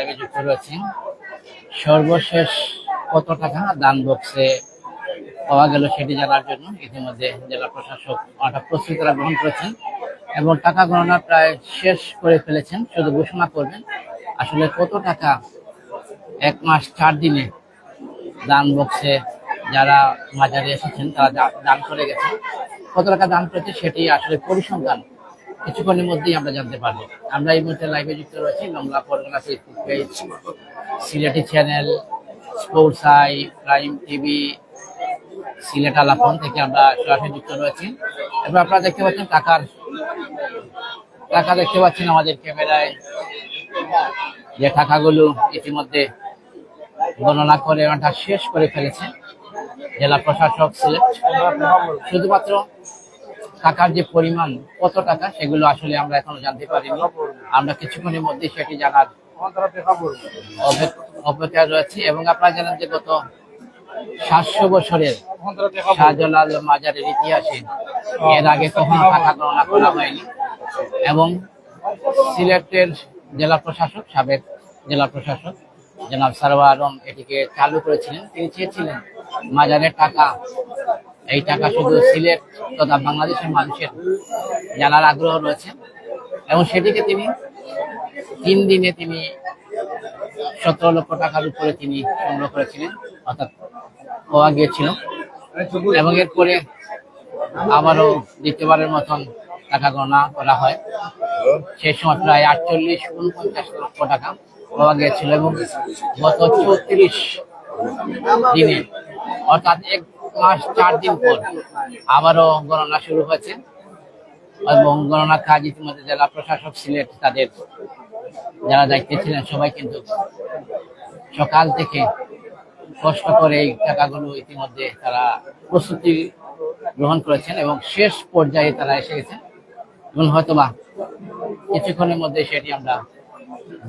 লাইভে যুক্ত রয়েছি। সর্বশেষ কত টাকা দান বক্সে পাওয়া গেল সেটি জানার জন্য ইতিমধ্যে জেলা প্রশাসক অনেকটা প্রস্তুতি গ্রহণ করেছেন এবং টাকা গণনা প্রায় শেষ করে ফেলেছেন। শুধু ঘোষণা করবেন আসলে কত টাকা 1 মাস 4 দিনে দান বক্সে যারা মাজারে এসেছেন তারা দান করে গেছেন। কত টাকা দান করেছে সেটি আসলে পরিসংখ্যান কিছুক্ষণের মধ্যেই আমরা জানতে পারবো। আমরা এই মুহূর্তে লাইভে যুক্ত রয়েছি Longla Pargana Facebook page, Sylheti channel, sports eye, prime TV, Sylhet Alapan থেকে আমরা সরাসরি যুক্ত রয়েছি এবং আপনারা দেখতে পাচ্ছেন টাকা দেখতে পাচ্ছেন আমাদের ক্যামেরায় যে টাকাগুলো ইতিমধ্যে গণনা করে ওটা শেষ করে ফেলেছে জেলা প্রশাসক সিলেট। শুধুমাত্র টাকার যে পরিমাণ কত টাকা সেগুলো আসলে আমরা এখনো জানতে পারিনি। আমরা কিছুক্ষণের মধ্যে সেটি জানার অপেক্ষায় রয়েছে এবং আপনারা জানেন যে গত 700 বছরের শাহজালাল মাজারের ইতিহাসে এর আগে কখনো টাকা গণনা করা হয়নি এবং সিলেটের জেলা প্রশাসক, সাবেক জেলা প্রশাসক জনাব সারওয়ার আলম এটিকে চালু করেছিলেন। তিনি চেয়েছিলেন মাজারের টাকা, এই টাকা শুধু সিলেট তথা বাংলাদেশের মানুষের জানার আগ্রহ রয়েছে এবং সেটিকে তিনি 3 দিনে তিনি 17 লক্ষ টাকার উপরে তিনি সংগ্রহ করেছিলেন, অর্থাৎ পাওয়া গিয়েছিল এবং এরপরে আবারও দ্বিতীয়বারের মতন টাকা গণনা করা হয়। সেই সময় প্রায় 48-49 লক্ষ টাকা পাওয়া গিয়েছিল এবং গত 34 দিনে অর্থাৎ 1 মাস 4 দিন পর আবারও গণনা শুরু হয়েছে এবং গণনা কাজ ইতিমধ্যে জেলা প্রশাসক সিলেট তাদের যারা দায়িত্বে ছিলেন সবাই কিন্তু সকাল থেকে কষ্ট করে এই টাকাগুলো ইতিমধ্যে তারা প্রস্তুতি গ্রহণ করেছেন এবং শেষ পর্যায়ে তারা এসে গেছেন এবং হয়তোবা কিছুক্ষণের মধ্যে সেটি আমরা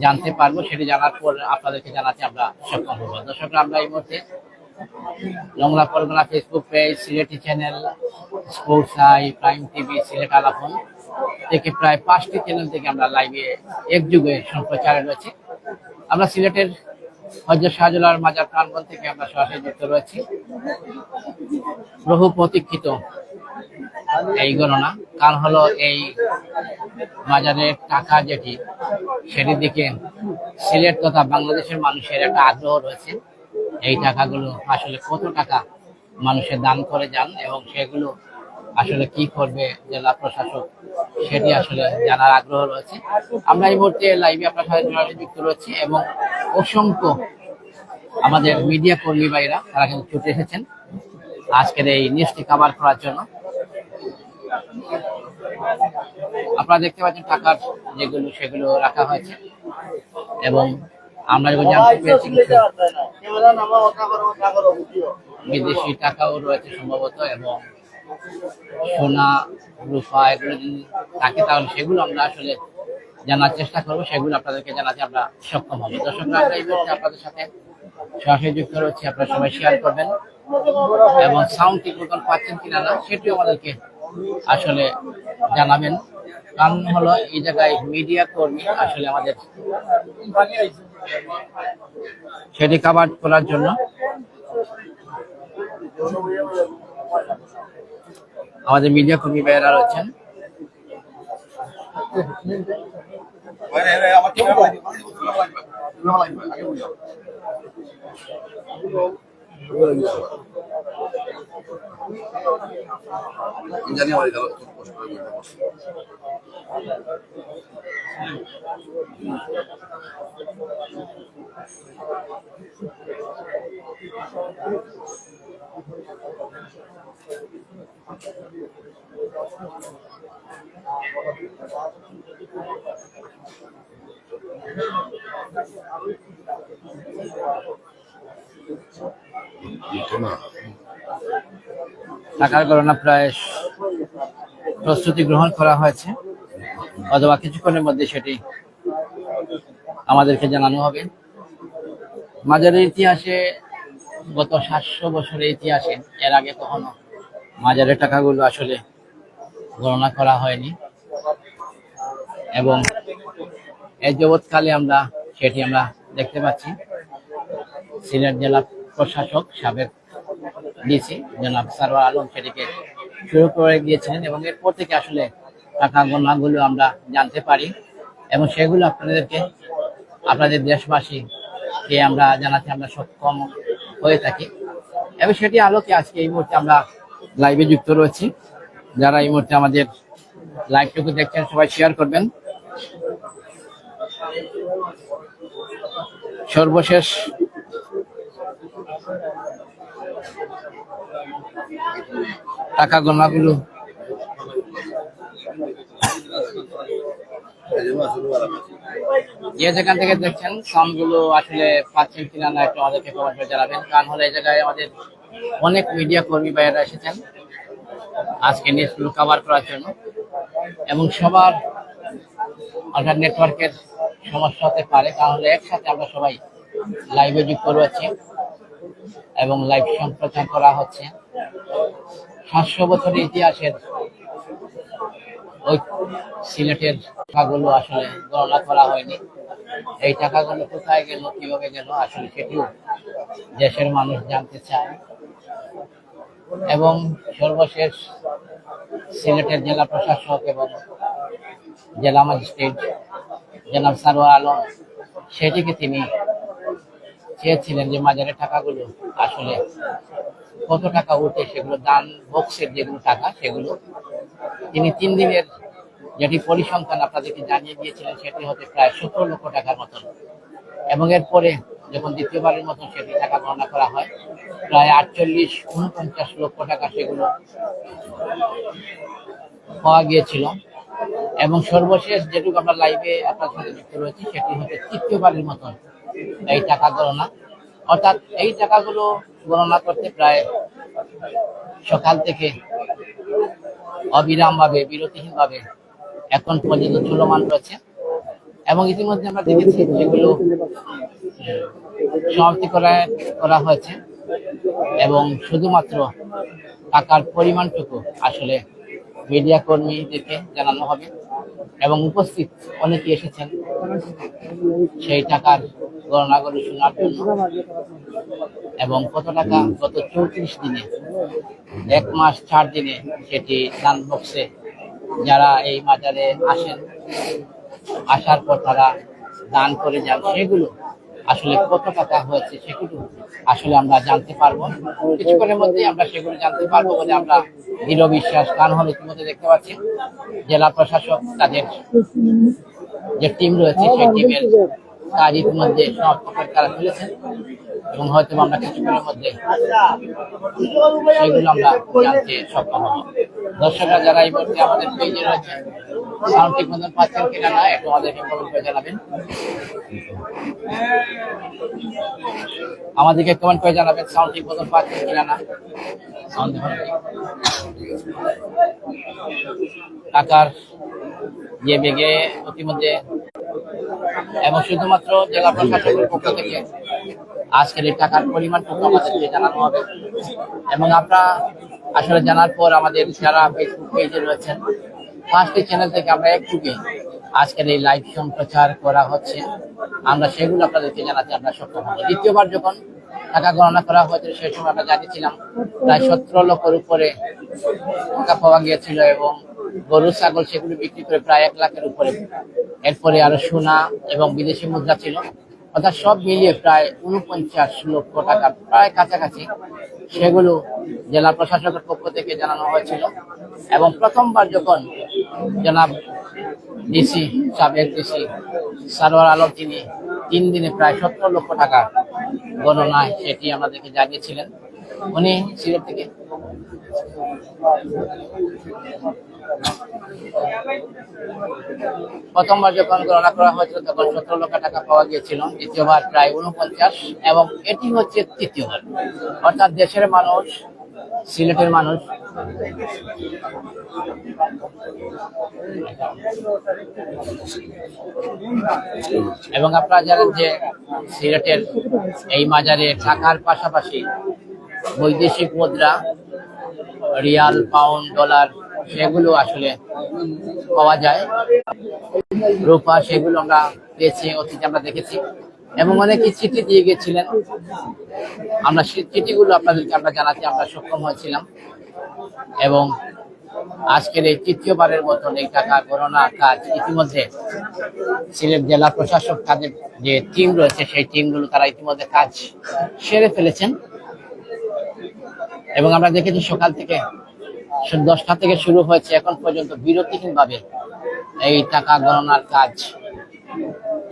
জানতে পারবো। সেটি জানার পর আপনাদেরকে জানাতে আমরা সক্ষম হবো। দর্শকরা, আমরা এই মুহূর্তে Longla Pargana Facebook page, Sylheti channel, sports eye, prime TV, Sylhet Alapan থেকে প্রায় 5টি চ্যানেল থেকে আমরা লাইভে একযুগে সম্প্রচারে রয়েছি। আমরা সিলেটের হযরত শাহজালাল মাজার প্রাঙ্গণ থেকে আমরা সরাসরি যুক্ত রয়েছি। বহু প্রতীক্ষিত এই গণনা, কারণ হলো এই মাজারের টাকা যেটি সেটির দিকে সিলেট তথা বাংলাদেশের মানুষের একটা আগ্রহ রয়েছে। এই টাকাগুলো আসলে কত টাকা মানুষের দান করে যান এবং সেগুলো আসলে কি করবে জেলা প্রশাসক সেটি আসলে জানার আগ্রহ রয়েছে। আমরা এই মুহূর্তে লাইভে আপনার সাথে সরাসরি যুক্ত রয়েছি এবং অসংখ্য আমাদের মিডিয়া কর্মী ভাইরা তারা কিন্তু ছুটে এসেছেন আজকের এই নিউজটি কভার করার জন্য। আপনারা দেখতে পাচ্ছেন টাকার যেগুলো সেগুলো রাখা হয়েছে এবং আমরা যেগুলো জানতে পেরেছি বিদেশি টাকাও রয়েছে সম্ভবত এবং সোনা রূপা এগুলো যদি থাকে তাহলে সেগুলো আমরা আসলে জানার চেষ্টা করবো, সেগুলো আপনাদেরকে জানাতে আমরা সক্ষম হবো। দর্শকরা, আমরা এই মুহূর্তে আপনাদের সাথে সরাসরি যুক্ত রয়েছি। আপনারা সবাই শেয়ার করবেন এবং সাউন্ড ঠিক মতন পাচ্ছেন কিনা না সেটিও আমাদেরকে আসলে জানাবেন। কারণ হলো এই জায়গায় মিডিয়া কর্মী আসলে আমাদের সেটি কভার করার জন্য আমাদের মিডিয়া কর্মী ভাইয়েরা রয়েছেন। টাকার গণনা প্রায় প্রস্তুতি গ্রহণ করা হয়েছে, অথবা কিছুক্ষণের মধ্যে সেটি আমাদেরকে জানানো হবে। মাজারের ইতিহাসে গত 700 বছরের ইতিহাসে এর আগে কখনো মাজারের টাকাগুলো আসলে গণনা করা হয়নি এবং এই যাবৎকালে আমরা সেটি দেখতে পাচ্ছি সিলেট জেলা প্রশাসক সাবেক ডিসি জনাব সারওয়ার আলম সেটিকে শুরু করে গিয়েছিলেন এবং এরপর থেকে আসলে টাকা গণনাগুলো আমরা জানতে পারি এবং সেগুলো আপনাদেরকে আপনাদের দেশবাসীকে আমরা জানাতে আমরা সক্ষম হয়ে থাকি এবং সেটি আলোকে আজকে এই মুহূর্তে আমরা লাইভে যুক্ত রয়েছি। যারা এই মুহূর্তে আমাদের লাইভটুকু দেখছেন সবাই শেয়ার করবেন। সর্বশেষ টাকা গণনাগুলো যে যেখান থেকে দেখছেন সাউন্ডগুলো আসলে পাচ্ছেন কিনা না একটু আমাদেরকে কমেন্ট করে জানাবেন। কারণ হলো এই জায়গায় আমাদের অনেক মিডিয়া কর্মী ভাইয়েরা এসেছেন আজকে নিউজগুলো কভার করার জন্য এবং সবার অর্থাৎ নেটওয়ার্কের সমস্যা হতে পারে, কারণ হলো একসাথে আমরা সবাই লাইভে যুক্ত রয়েছি এবং লাইভ সম্প্রচার করা হচ্ছে। 700 বছরের ইতিহাসের ওই সিলেটের টাকাগুলো আসলে গণনা করা হয়নি। এই টাকাগুলো কোথায় গেল, কিভাবে গেল, আসলে সেটিও দেশের মানুষ জানতে চায়। এবং সর্বশেষ সিলেটের জেলা প্রশাসক এবং জেলা ম্যাজিস্ট্রেট জনাব সারওয়ার আলম সেটিকে তিনি চেয়েছিলেন যে মাজারের টাকাগুলো আসলে কত টাকা উঠে সেগুলো দান বক্সের যেগুলো টাকা সেগুলো তিনি 3 দিনের যেটি পরিসংখ্যান আপনাদেরকে জানিয়ে দিয়েছিলেন সেটি হতে প্রায় 17 লক্ষ টাকার মতন এবং এরপরে যখন দ্বিতীয়বারের মতন সেটি টাকা গণনা করা হয় প্রায় 48-49 লক্ষ টাকা সেগুলো পাওয়া গিয়েছিল। এবং সর্বশেষ যেটুকু আমরা লাইভে আপনার সাথে যুক্ত রয়েছি সেটি হচ্ছে তৃতীয়বারের মতন এই টাকা গণনা, অর্থাৎ এই টাকাগুলো গণনা করতে প্রায় সকাল থেকে অবিরামভাবে বিরতিহীনভাবে এখন পর্যন্ত চলমান রয়েছে এবং ইতিমধ্যে আমরা দেখেছি যেগুলো সমাপ্তি করা হয়েছে এবং শুধুমাত্র টাকার পরিমাণটুকু আসলে মিডিয়া কর্মীদেরকে জানানো হবে এবং উপস্থিত অনেকে এসেছেন সেই টাকার গণনাগুলো শোনার জন্য এবং কত টাকা গত 34 দিনে 1 মাস 4 দিনে সেটি দান বক্সে যারা এই মাজারে আসেন আসার পর তারা দান করে যান সেগুলো আসলে কত টাকা হয়েছে সেগুলো আসলে আমরা জানতে পারবো কিছুক্ষণের মধ্যে আমরা সেগুলো জানতে পারবো বলে আমরা দৃঢ় বিশ্বাস। কারণ হলো ইতিমধ্যে দেখতে পাচ্ছি জেলা প্রশাসক তাদের যে টিম রয়েছে সেই টিমের কাজ ইতিমধ্যে সমাপ্ত করে তারা ফেলেছেন এবং হয়তো আমরা কিছুক্ষণের মধ্যে সেগুলো আমরা জানতে সক্ষম হব। দর্শকরা যারা এই মুহূর্তে আমাদের পেজে রয়েছে সাউন্ড ঠিক মতন পাচ্ছেন কিনা না একটু আমাদেরকে কমেন্ট করে জানাবেন। আমাদেরকে কমেন্ট করে জানাবেন সাউন্ড ঠিক মতন পাচ্ছেন কিনা না। টাকার যে বেগে ইতিমধ্যে এবং শুধুমাত্র জেলা প্রশাসনের পক্ষ থেকে আজকের এই টাকার পরিমাণটুকু আমাদেরকে জানানো হবে এবং আমরা আসলে জানার পর আমাদের যারা ফেসবুক পেজে রয়েছেন 5টি চ্যানেল থেকে আমরা একটুকে আজকের এই লাইভ সম্প্রচার করা হচ্ছে আমরা সেগুলো আপনাদেরকে জানাতে আমরা সক্ষম হব। দ্বিতীয়বার যখন টাকা গণনা করা হয়েছে সেই সময় আমরা জানিয়েছিলাম প্রায় 17 লক্ষের উপরে টাকা পাওয়া গিয়েছিল এবং গরু ছাগল সেগুলো বিক্রি করে প্রায় 1 লাখের উপরে, এরপরে আরো সোনা এবং বিদেশি মুদ্রা ছিল, অর্থাৎ সব মিলিয়ে প্রায় 49 লক্ষ টাকা প্রায় কাছাকাছি সেগুলো জেলা প্রশাসকের পক্ষ থেকে জানানো হয়েছিল। এবং প্রথমবার যখন জনাব ডিসি সাবেক ডিসি সারওয়ার আলম তিনি 3 দিনে প্রায় 17 লক্ষ টাকা গণনায় সেটি আমাদেরকে জানিয়েছিলেন। উনি সিলেট থেকে প্রথমবার যখন গণনা করা হয়েছিল তখন 17 লক্ষ টাকা পাওয়া গিয়েছিল, দ্বিতীয়বার প্রায় 49 এবং এটি হচ্ছে তৃতীয়বার। অর্থাৎ দেশের মানুষ সিলেটের মানুষ এবং আপনারা জানেন যে সিলেটের এই মাজারে টাকার পাশাপাশি বৈদেশিক মুদ্রা রিয়াল, পাউন্ড, ডলার সেগুলো আসলে পাওয়া যায়। রূপা সেগুলো আমরা পেয়েছি, অতীতে আমরা দেখেছি এবং অনেকে চিঠি দিয়ে গেছিলেন। আমরা সেই চিঠিগুলো আপনাদেরকে আমরা জানাতে আমরা সক্ষম হয়েছিলাম। এবং আজকের এই তৃতীয়বারের মতন এই টাকা গণনা কাজ ইতিমধ্যে সিলেট জেলা প্রশাসক তাদের যে টিম রয়েছে সেই টিমগুলো তারা ইতিমধ্যে কাজ সেরে ফেলেছেন। এবং আমরা দেখেছি সকাল থেকে 10টা থেকে শুরু হয়েছে, এখন পর্যন্ত বিরতিহীনভাবে এই টাকা গণনার কাজ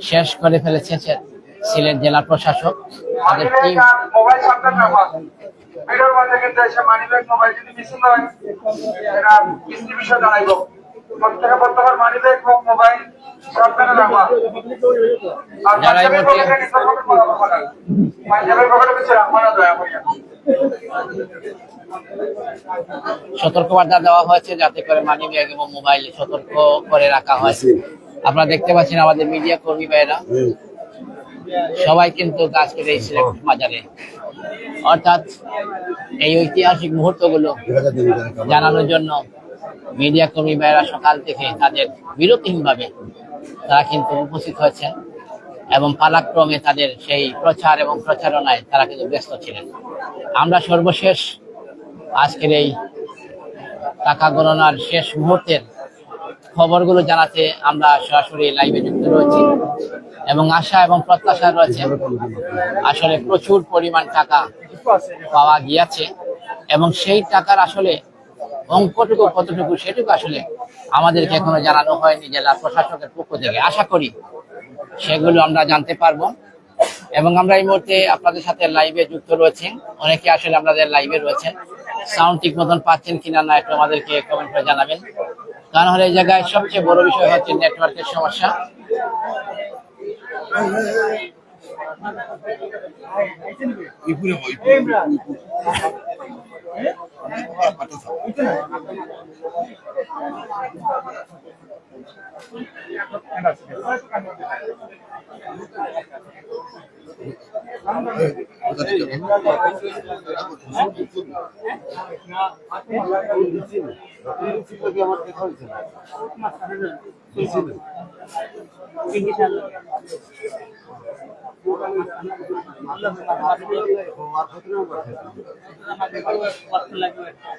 শেষ করে ফেলেছে সিলেট জেলা প্রশাসক তাদের টিম। যারা এই সতর্কবার্তা দেওয়া হয়েছে যাতে করে মানি ব্যাগ এবং মোবাইল সতর্ক করে রাখা হয়। আপনারা দেখতে পাচ্ছেন আমাদের মিডিয়া কর্মী ভাইয়েরা সবাই কিন্তু কাজ করে সিলেট বাজারে, অর্থাৎ এই ঐতিহাসিক মুহূর্তগুলো জানানোর জন্য মিডিয়া কর্মী ভাইয়েরা সকাল থেকে তাদের বিরতিহীনভাবে তারা কিন্তু উপস্থিত হয়েছেন এবং পালাক্রমে তাদের সেই প্রচার এবং প্রচারণায় তারা কিন্তু ব্যস্ত ছিলেন। আমরা সর্বশেষ আজকের এই টাকা গণনার শেষ মুহূর্তের খবরগুলো জানাতে আমরা সরাসরি লাইভে যুক্ত রয়েছি এবং আশা এবং প্রত্যাশা রয়েছে আসলে প্রচুর পরিমাণ টাকা পাওয়া গিয়েছে এবং সেই টাকার আসলে অঙ্কটুকু কতটুকু সেটুকু আসলে আমাদেরকে এখনো জানানো হয়নি জেলা প্রশাসকের পক্ষ থেকে। আশা করি সেগুলো আমরা জানতে পারবো এবং আমরা এই মুহূর্তে আপনাদের সাথে লাইভে যুক্ত রয়েছি। অনেকে আসলে আপনাদের লাইভে রয়েছেন, সাউন্ড ঠিক মতন পাচ্ছেন কিনা না একটু আমাদেরকে কমেন্ট করে জানাবেন, কারণ হলে এই জায়গায় সবচেয়ে বড় বিষয় হচ্ছে নেটওয়ার্কের সমস্যা।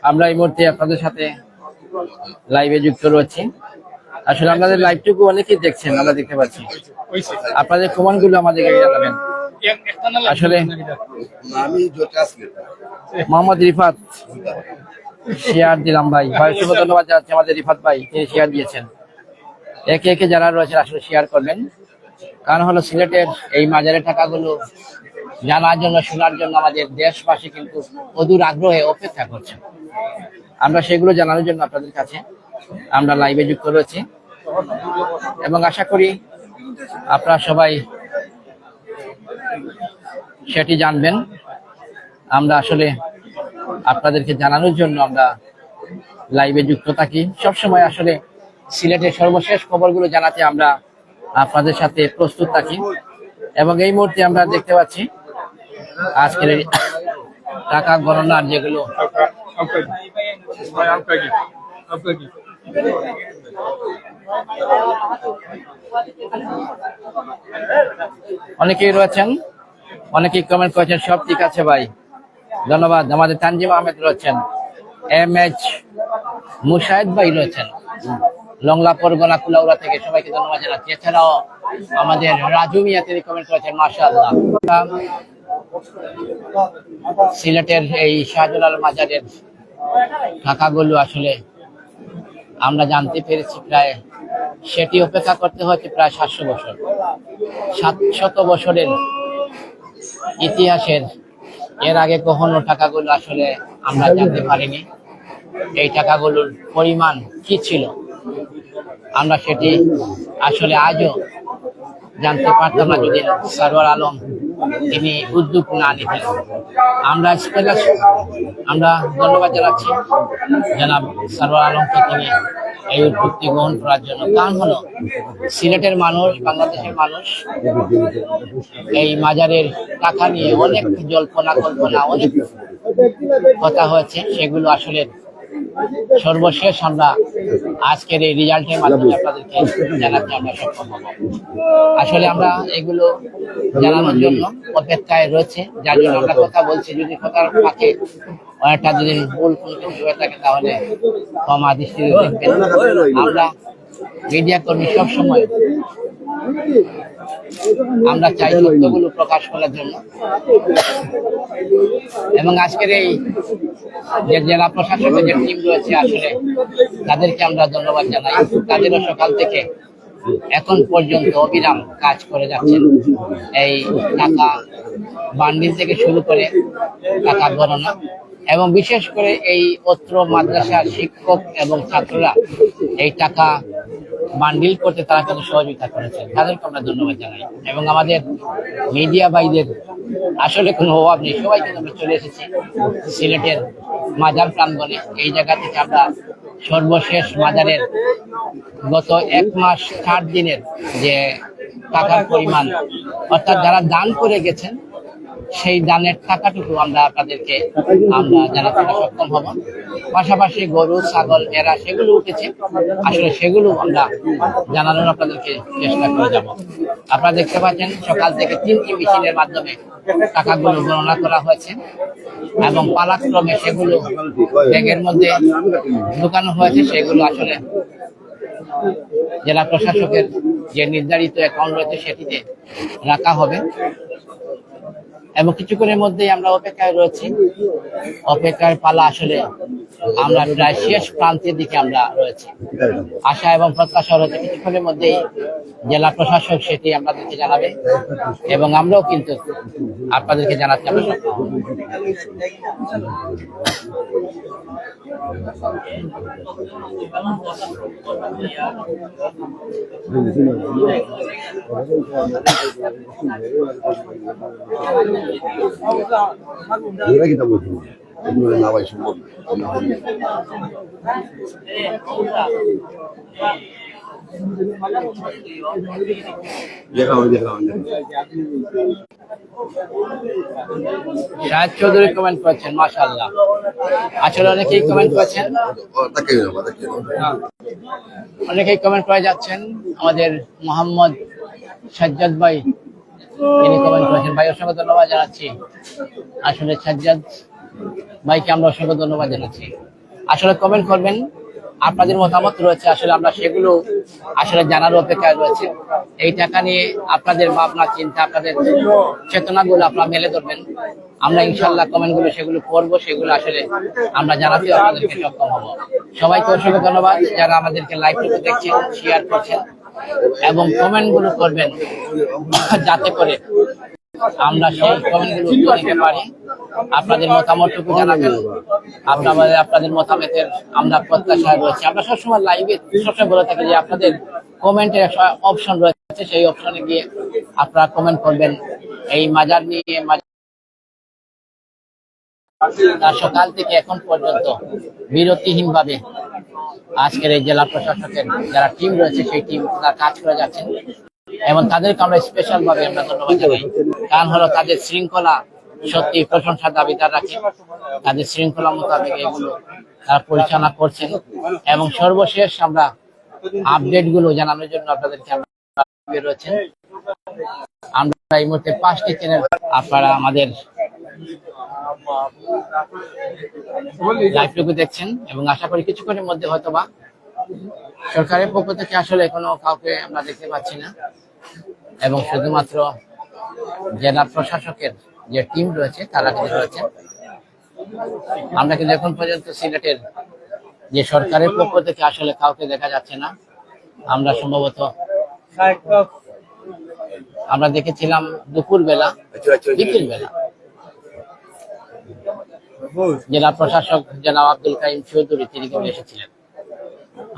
আমরা এই মুহূর্তে আপনাদের সাথে লাইভে যুক্ত রয়েছি। আসলে আপনাদের লাইভটুকু অনেকেই দেখছেন, আমরা দেখতে পাচ্ছি। আপনাদের কমেন্ট গুলো আমাদেরকে জানাবেন। আসলে মোহাম্মদ রিফাত শেয়ার দিলাম ভাই, শুভ ধন্যবাদ জানাচ্ছি আমাদের রিফাত ভাই, তিনি শেয়ার দিয়েছেন। একে একে যারা রয়েছেন আসলে শেয়ার করবেন, কারণ হলো সিলেটের এই মাজারের টাকাগুলো জানার জন্য শোনার জন্য আমাদের দেশবাসী কিন্তু অধীর আগ্রহে অপেক্ষা করছে। আমরা সেগুলো জানানোর জন্য আপনাদের কাছে আমরা লাইভে যুক্ত রয়েছি এবং আশা করি আপনারা সবাই সেটি জানবেন। আমরা আসলে আপনাদেরকে জানানোর জন্য আমরা লাইভে যুক্ত থাকি সবসময়। আসলে সিলেটের সর্বশেষ খবরগুলো জানাতে আমরা আপনাদের সাথে প্রস্তুত থাকি এবং এই মুহূর্তে আমরা দেখতে পাচ্ছি আজকের টাকা গণনার যেগুলো অনেকেই রয়েছেন, অনেকেই কমেন্ট করেছেন সব ঠিক আছে ভাই, ধন্যবাদ। আমাদের তানজিম আহমেদ রয়েছেন, MH মুশাহিদ ভাই রয়েছেন লংলা পরগনা কুলাউড়া থেকে, সবাইকে ধন্যবাদ জানাচ্ছি। এছাড়াও আমাদের রাজু মিয়া তিনি কমেন্ট করেছেন মাশাআল্লাহ। সিলেটের এই শাহজালাল মাজারের টাকাগুলো আসলে আমরা জানতে পেরেছি প্রায় সেটি অপেক্ষা করতে হচ্ছে প্রায় 700 বছর। 700 বছরের ইতিহাসের এর আগে কখনো টাকাগুলো আসলে আমরা জানতে পারিনি এই টাকাগুলোর পরিমাণ কি ছিল। আমরা সেটি আসলে আজও জানতে পারতাম না যদি সরওয়ার আলম তিনি উদ্যোগ না নিতেন। আমরা ধন্যবাদ জানাচ্ছি জনাব সরওয়ার আলমকে তিনি এই উদ্যোগটি গ্রহণ করার জন্য। কারণ হলো সিলেটের মানুষ, বাংলাদেশের মানুষ এই মাজারের টাকা নিয়ে অনেক জল্পনা কল্পনা, অনেক কথা হয়েছে, সেগুলো আসলে সর্বশেষ আমরা আজকের এই রেজাল্টের মাধ্যমে আপনাদেরকে জানাতে আমরা সক্ষম হব। আসলে আমরা এগুলো জানানোর জন্য অপেক্ষায় রয়েছে, যার জন্য আমরা কথা বলছি। যদি কথার ফাঁকে অনেকটা যদি ভুল কোনো কিছু হয়ে থাকে তাহলে ক্ষমা দৃষ্টিতে দেখবেন। আমরা মিডিয়া কর্মী সবসময় আমরা চাই সত্যগুলো প্রকাশ করার জন্য। এবং আজকের এই যে জেলা প্রশাসকের যে টিম রয়েছে, আসলে তাদেরকে আমরা ধন্যবাদ জানাই। তাদেরও সকাল থেকে এখন পর্যন্ত অবিরাম কাজ করে যাচ্ছেন। এই টাকা বান্ডিল থেকে শুরু করে টাকা গণনা, এবং বিশেষ করে এই অত্র মাদ্রাসার শিক্ষক এবং ছাত্ররা এই টাকা বান্ডিল করতে তারা কিন্তু সহযোগিতা করেছেন, তাদেরকে আমরা ধন্যবাদ জানাই। এবং আমাদের মিডিয়া ভাইদের আসলে কোনো অভাব নেই, সবাই কিন্তু আমরা চলে এসেছি সিলেটের মাজার প্রাঙ্গণে। এই জায়গা থেকে আমরা সর্বশেষ মাজারের গত 1 মাস 4 দিনের যে টাকার পরিমাণ, অর্থাৎ যারা দান করে গেছেন সেই দানের টাকাটুকু আমরা আপনাদেরকে আমরা জানাতে সক্ষম হব। পাশাপাশি গরু, ছাগল, এরা সেগুলো উঠেছে, আসলে সেগুলো আমরা জানানোর আপনাদেরকে চেষ্টা করে যাব। আপনারা দেখতে পাচ্ছেন সকাল থেকে 3টি মেশিনের মাধ্যমে টাকাগুলো গণনা করা হয়েছে এবং পালাক্রমে সেগুলো ব্যাগের মধ্যে ঢুকানো হয়েছে। সেগুলো আসলে জেলা প্রশাসকের যে নির্ধারিত অ্যাকাউন্ট রয়েছে সেটিতে রাখা হবে। এবং কিছুক্ষণের মধ্যেই আমরা অপেক্ষায় রয়েছি। অপেক্ষার পালা আসলে আমরা প্রায় শেষ প্রান্তের দিকে আমরা রয়েছি। আশা এবং প্রত্যাশা রয়েছে কিছুক্ষণের মধ্যেই জেলা প্রশাসক সেটি আপনাদেরকে জানাবে এবং আমরাও কিন্তু আপনাদেরকে জানাতে হবে। kita buat ini nawai semua Shahed Chowdhury comment করেছেন, মাশাআল্লাহ। আসলে অনেকেই কমেন্ট করেছেন, অনেকেই কমেন্ট করে যাচ্ছেন। আমাদের মোহাম্মদ সাজ্জাদ ভাই তিনি কমেন্ট করেছেন, ভাই অসংখ্য ধন্যবাদ জানাচ্ছি। আসলে সাজ্জাদ ভাইকে আমরা অসংখ্য ধন্যবাদ জানাচ্ছি। আসলে কমেন্ট করবেন, আপনাদের মতামত রয়েছে, আসলে আমরা সেগুলো আসলে জানার অপেক্ষায় রয়েছে। এই টাকা নিয়ে আপনাদের ভাবনা চিন্তা, আপনাদের চেতনাগুলো আপনারা মেলে ধরবেন। আমরা ইনশাল্লাহ কমেন্টগুলো সেগুলো পড়বো, সেগুলো আসলে আমরা জানাতে আপনাদেরকে সক্ষম হবো। সবাইকে অসংখ্য ধন্যবাদ যারা আমাদেরকে লাইভ থেকে দেখছেন, শেয়ার করছেন এবং কমেন্টগুলো করবেন, যাতে করে আমরা সেই কমেন্টগুলো উত্তর দিতে পারি। আপনাদের মতামতটুকু জানাবেন। আপনাদের মতামতের আমরা প্রত্যাশায় রয়েছে। আমরা সবসময় লাইভে সবসময় বলে থাকি যে আপনাদের কমেন্টের একটা অপশন রয়েছে, সেই অপশনে গিয়ে আপনারা কমেন্ট করবেন। এই মাজার নিয়ে সকাল থেকে এখন পর্যন্ত বিরতিহীন ভাবে আজকের এই জেলা প্রশাসকের যারা টিম রয়েছে সেই টিম তারা কাজ করে যাচ্ছেন এবং তাদেরকে আমরা স্পেশাল ভাবে আমরা ধন্যবাদ জানাই। কারণ হলো তাদের শৃঙ্খলা সত্যি প্রশংসার দাবিদার রাখে। তাদের শৃঙ্খলা মোতাবেক এগুলো তারা পরিচালনা করছেন এবং সর্বশেষ আমরা আপডেট গুলো জানানোর জন্য আপনাদেরকে রয়েছেন। আমরা এই মুহূর্তে 5টি চ্যানেল আপনারা আমাদের লাইভটুকু দেখছেন এবং আশা করি কিছুক্ষণের মধ্যে হয়তোবা সরকারের পক্ষ থেকে আসলে এখনো কাউকে আমরা দেখতে পাচ্ছি না এবং শুধুমাত্র জেলা প্রশাসকের যে টিম রয়েছে তারা কিন্তু রয়েছে। আমরা কিন্তু এখন পর্যন্ত সিলেটের যে সরকারের পক্ষ থেকে আসলে কাউকে দেখা যাচ্ছে না। আমরা সম্ভবত আমরা দেখেছিলাম দুপুর বেলা, বিকেল বেলা জেলা প্রশাসক জনাব আব্দুল কাইম চৌধুরী তিনি কিন্তু এসেছিলেন।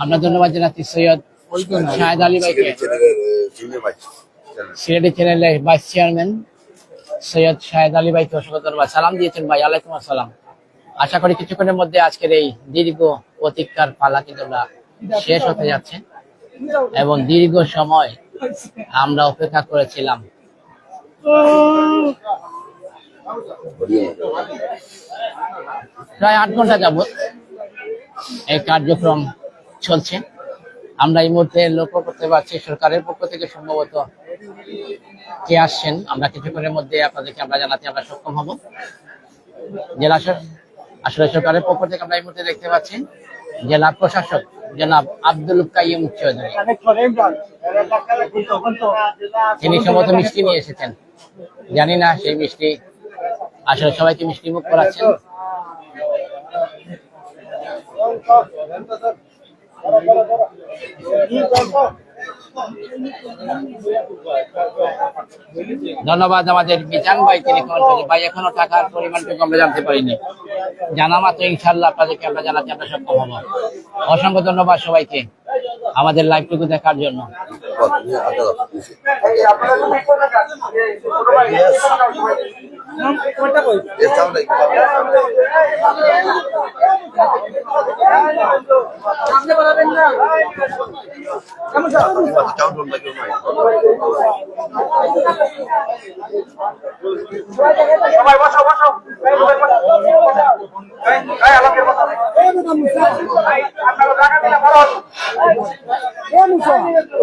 আমরা ধন্যবাদ জানাচ্ছি সৈয়দ শাহেদ আলী ভাইকে, সিলেটি চ্যানেলের ভাইস চেয়ারম্যান সৈয়দ শাহেদ আলী ভাইকে অসংখ্য ধন্যবাদ। সালাম দিয়েছেন ভাই। আলাইকুম আসসালাম। আশা করি কিছুক্ষণের মধ্যে আজকের এই দীর্ঘ প্রতীক্ষার পালা কিন্তু শেষ হতে যাচ্ছে এবং দীর্ঘ সময় আমরা অপেক্ষা করেছিলাম। প্রায় 8 ঘন্টা যাবত এই কার্যক্রম চলছে। আমরা এই মুহূর্তে লক্ষ্য করতে পারছি সরকারের পক্ষ থেকে সম্ভবত কে আসছেন, আমরা কিছুক্ষণের মধ্যে আপনাদেরকে আমরা জানাতে আমরা সক্ষম হব। জেলা আসলে সরকারের পক্ষ থেকে আমরা এই মুহূর্তে দেখতে পাচ্ছি জেলা প্রশাসক জনাব আব্দুল কাইয়ুম চৌধুরী, তিনি সম্ভবত মিষ্টি নিয়ে এসেছেন। জানি না সেই মিষ্টি আসলে সবাইকে মিষ্টি মুখ করাচ্ছেন। ধন্যবাদ আমাদের মিজান ভাই, তিনি ভাই এখনো টাকার পরিমাণটুকু আমরা জানতে পারিনি, জানা মাত্র ইনশাল্লাহ আপনাদেরকে আমরা জানাতে আমরা সক্ষম হব। অসংখ্য ধন্যবাদ সবাইকে আমাদের লাইভটুকু দেখার জন্য।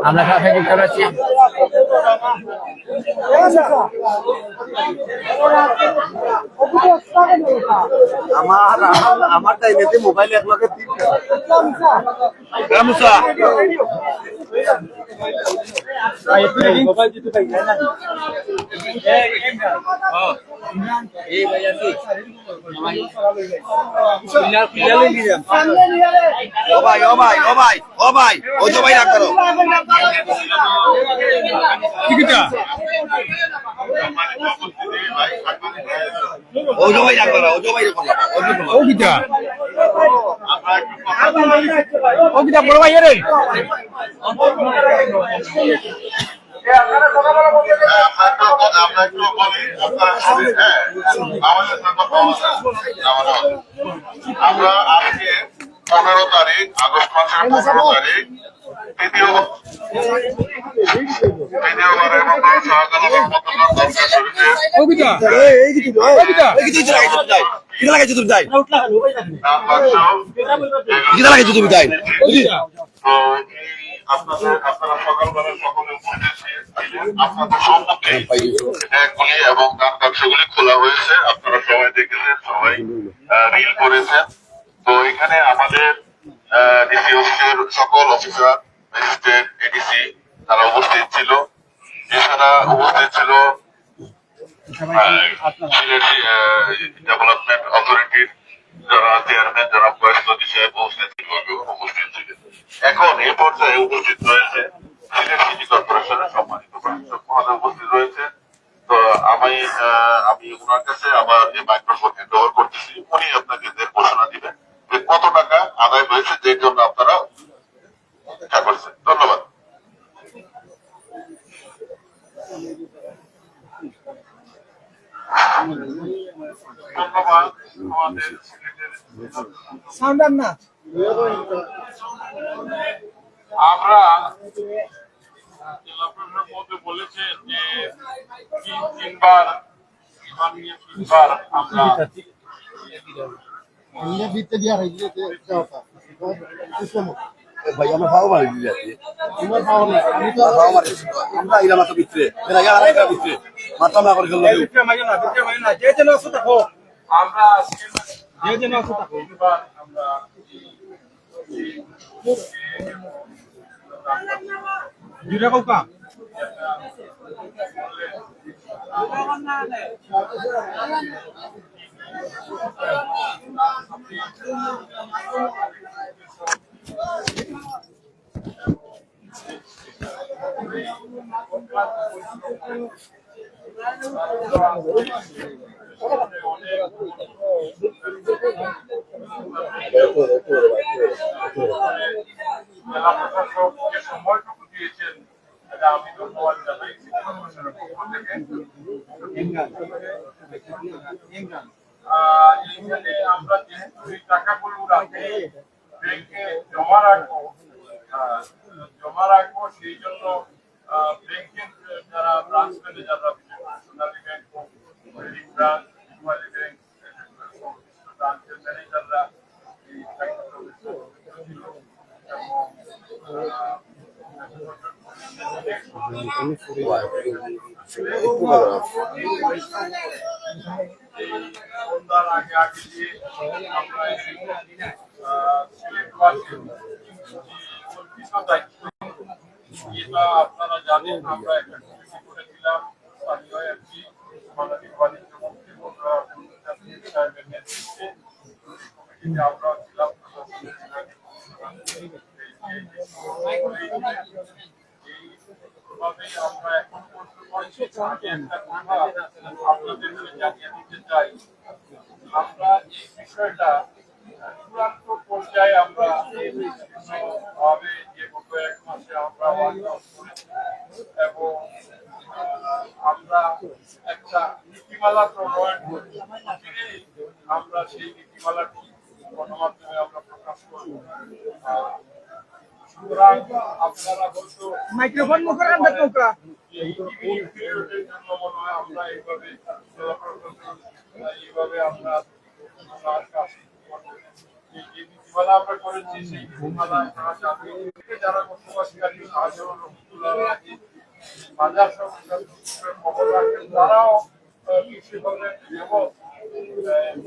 আমরা কাছে যুক্ত রয়েছি। আমার টাইমে মোবাইল এক লগে বড় ভাই রে আমরা আজকে 15 তারিখ আগস্ট মাসের 15 তারিখ দ্বিতীয়বারের মতো শাহজালাল মতনার দরকার আপনারা সকালবেলা সকলে আপনাদের সম্মুখে এবং দান বাক্সগুলি খোলা হয়েছে, আপনারা সবাই দেখেছেন, সবাই রিল করেছেন। তো এখানে আমাদের ডিসি অফিসের সকল অফিসার, ম্যাজিস্ট্রেট, এডিসি তারা উপস্থিত ছিল। এছাড়া উপস্থিত ছিল ডেভেলপমেন্ট অথরিটির যারা চেয়ারম্যান, যারা বয়স্কতি সাহেব উপস্থিত ছিলেন। এখন এ পর্যায়ে উপস্থিত রয়েছে সিলেট সিটি কর্পোরেশনের সম্মানিত প্রশাসক মহোদয় উপস্থিত রয়েছে। তো আমি ওনার কাছে আবার এই মাইক্রোফোন হ্যান্ড ওভার করতেছি। উনি আপনাকে ঘোষণা দিবেন যে কত টাকা আদায় হয়েছে, যে জন্য আপনারা করছেন। ধন্যবাদ। ধন্যবাদ আমাদের আমরা জেলা প্রশাসক মধ্যে বলেছেন যে তিনবার আমরা ভাই আমার ভাও মারি দিলে আমরা ইরা মাথা ভিতরে ভিতরে মাথা না করে গেল আমরা জেলা প্রশাসক যে সময়টুকু দিয়েছেন এটা আমি ধন্যবাদ জানাই প্রশাসনের পক্ষ থেকে। এইখানে আমরা যেহেতু এই টাকাগুলো রাখি ব্যাংকে জমা রাখবো সেই জন্য ব্যাংকের যারা ব্রাঞ্চ ম্যানেজাররা, বিশেষ করে সোনালী ব্যাংক, ব্রাঞ্চ, ব্রাঞ্চের ম্যানেজাররা এই সন্ধ্যার আগে আগে যে আমরা সিলেটবাসীর কল্পিত দায়িত্ব, এটা আপনারা জানেন। আমরা একটা কমিটি করেছিলাম স্থানীয় এমপি মাননীয় বাণিজ্য মন্ত্রী সাহেবের নেতৃত্বে। কমিটিতে আমরা ছিলাম, এইভাবেই আমরা এখন পর্যন্ত একটা কথা আপনাদেরকে জানিয়ে দিতে চাই। আমরা এই বিষয়টা চূড়ান্ত পর্যায়ে আমরা ভাবে যে গত 1 মাসে আমরা করেছি এবং আমরা একটা নীতিমালা প্রণয়ন করেছি। আমরা সেই নীতিমালাটি গণমাধ্যমে আমরা প্রকাশ করব। সুতরাং আপনারা হয়তো মাইক্রোফোন মুখে রাখবেন তোমরা। মনে হয় আমরা এইভাবে আমরা যে নীতিমালা আমরা করেছি সেই নীতিমালা আপনারা জানেন। যারা বসবাসকারী সাধারণ বাজার সমস্যার খবর রাখেন, তারাও কৃষি বলেন এবং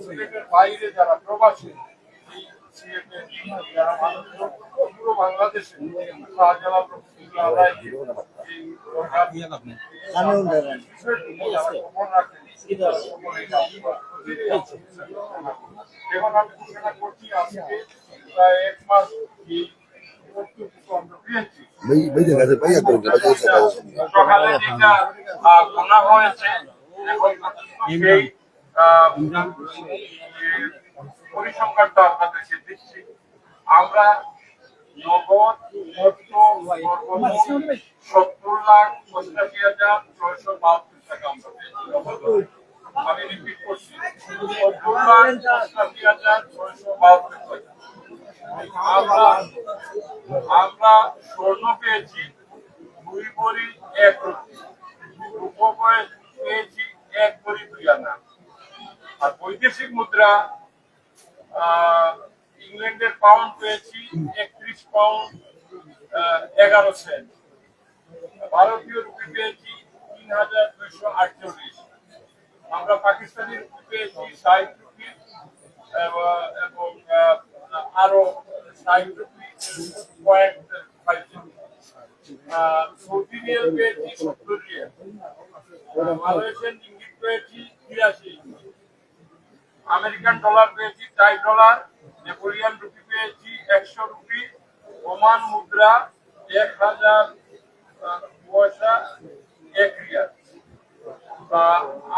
সিলেটের বাইরে যারা প্রবাসী, যারা মানুষ পুরো বাংলাদেশে শাহজালাল এখন আমি ঘোষণা করছি আজকে প্রায় 1 মাস সকালে যেটা গোনা হয়েছে সেই পরিসংখ্যানটা আপনাদেরকে দিচ্ছি। আমরা নগদ অর্থ 70,85,672 টাকা আমরা পেয়েছি। আমি রিপিট করছি, 70,85,672 টাকা। আমরা স্বর্ণ পেয়েছি 2 ভরি 1 রুপি, রূপো পেয়েছি 1 ভরি 2 আনা। আর বৈদেশিক মুদ্রা ইংল্যান্ডের পাউন্ড পেয়েছি 31 পাউন্ড 11 সেন্ট। ভারতীয় রুপি পেয়েছি 3,248। আমরা পাকিস্তানি রুপি পেয়েছি 60 রুপি এবং আরো 60 রুপি .5। সৌদি রিয়াল পেয়েছি 70 রিয়াল। মালয়েশিয়ান রিঙ্গিত পেয়েছি 83। আমেরিকান ডলার পেয়েছি 4 ডলার। নেপোলিয়ান রুপি পেয়েছি 100 রুপি। ওমান মুদ্রা 1000 পয়সা 1 রিয়াল।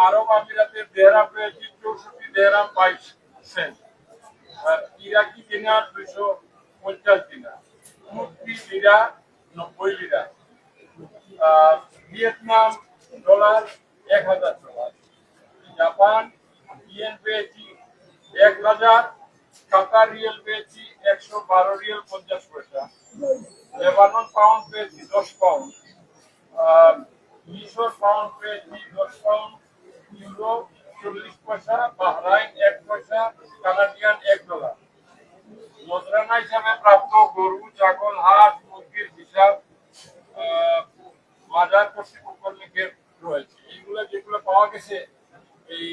আরব আমিরাতের দেহরাম পেয়েছি 64 দেহরাম 22 সেন্ট। ইরাকি দিনার 250 দিনার। তুর্কি lira 90 lira. Vietnam dollar 1000 dollar. Japan yen পেয়েছি 1000। কাতার রিয়েল পেয়েছি 112 রিয়েল 50 পয়সা। লেবানন পাউন্ড পেয়েছি 10 পাউন্ড। মিশর পাউন্ড পেয়েছি 10 পাউন্ড। ইউরো 40 পয়সা। বাহরাইন 1 পয়সা। Canadian 1 dollar. নজরানা হিসাবে প্রাপ্ত গরু, ছাগল, হাঁস, মুরগির হিসাব বাজার কর্তৃপক্ষের লিখে রয়েছে। এইগুলো যেগুলো পাওয়া গেছে এই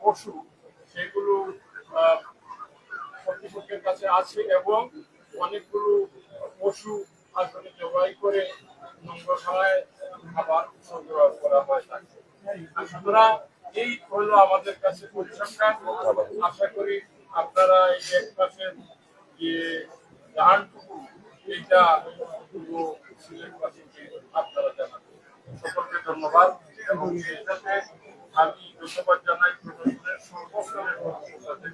পশু, সেগুলো কর্তৃপক্ষের কাছে আছে এবং অনেকগুলো পশু আসলে জবাই করে নোংরাখানায় খাবার সংগ্রহ করা হয়ে থাকে। সুতরাং এই হলো আমাদের কাছে পরিসংখ্যান। আশা করি আপনারা এই 1 মাসের যে ধানটুকু এইটা পুরো সিলেটবাসীকে আপনারা জানাবেন। সকলকে ধন্যবাদ এবং সেই সাথে আমি ধন্যবাদ জানাই প্রশাসনের সর্বস্তরের কর্মকর্তাদের।